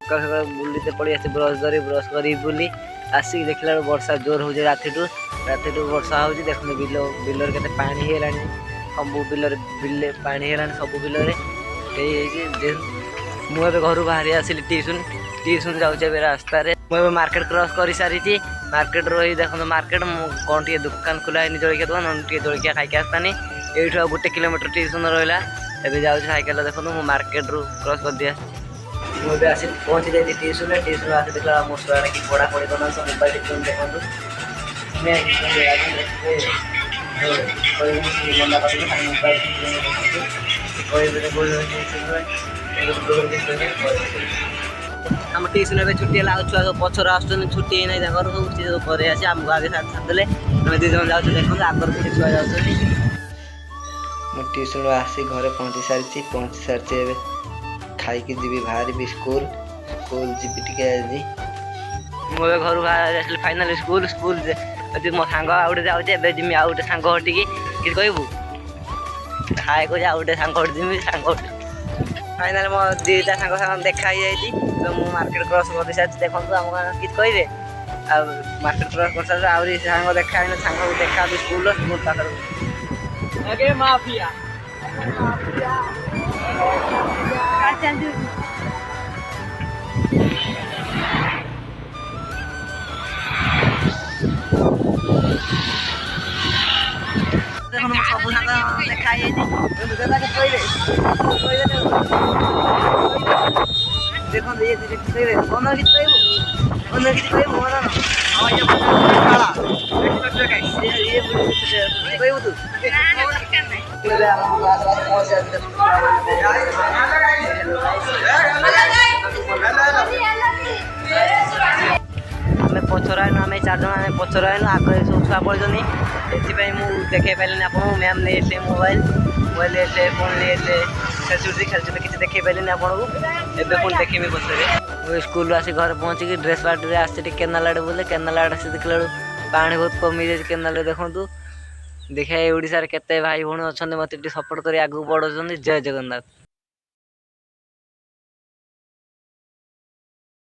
बुलते पड़ी आसे ब्रश कर बुली आसिक देखला वर्षा जोर हो राति वर्षा हो देखते बिलर के पानी है सब बिल पानी है सब बिल मुझे घर बाहरी आसिली ट्यूशन जाऊे रास्तार मुझे मार्केट क्रॉस कर सारी मार्केट रही देखो मार्केट कौन टे दुकान खोला है जलिया दुकान टे जलिया खाई आसतानी ये गोटे किलोमीटर ट्यूशन रहा एवं जाऊँ साइकेल देखो मुझे मार्केट रू क्रॉस कर दिया मुझे आसी पहुँची जाती ट्यूशन आसी देखा मो छुआ कि पढ़ापढ़ी करना सब मोबाइल टिप्स देखो आम ट्यूशन में छुट्टी है छुआ सब पचर आस छुट्टी है घर सब पर आसी आमको आगे छाड़दे आम दीज जाऊँ देखो आगर पुणी छुआ जाऊँ ट्यूशन आसी घर पहुँची सारी खाई जी बाहर स्कूल जी टे मुझे घर बाहर फाइनाल स्कूल मो सांग आउटे जाऊे जिमी आउ गोटे सांग हटिकी कि कहबू हाय कह गोटे सांग जिमी सांग फाइनाल मो दीटा सांग देखा तो मुझे मार्केट क्रॉस कर सारी देखो आम कि कहे आ मार्केट क्रॉस कर सारे आहरी सांग देखा सांग देखा स्कूल माफिया सब सांग देखा देखो आम पचर आनु आम 4 जन आम पचर आनु आगे सब छुआ पड़े से मुझे देखे पारे आप मैम नहीं मोबाइल फोन नहीं खेलते किसी देखे पारे आपको एवं पुणी देखी पचर स्कूल आसी घर पहुँचिक ड्रेस पार्टी आसी केनाल आड़े बोले केनाल आड़े से देखला पानी बहुत कमी जाए केनाल देखूँ देखा ओडार केते भाई भौणी अच्छा मत सपोर्ट कर आगे बढ़ाऊँ। जय जगन्नाथ।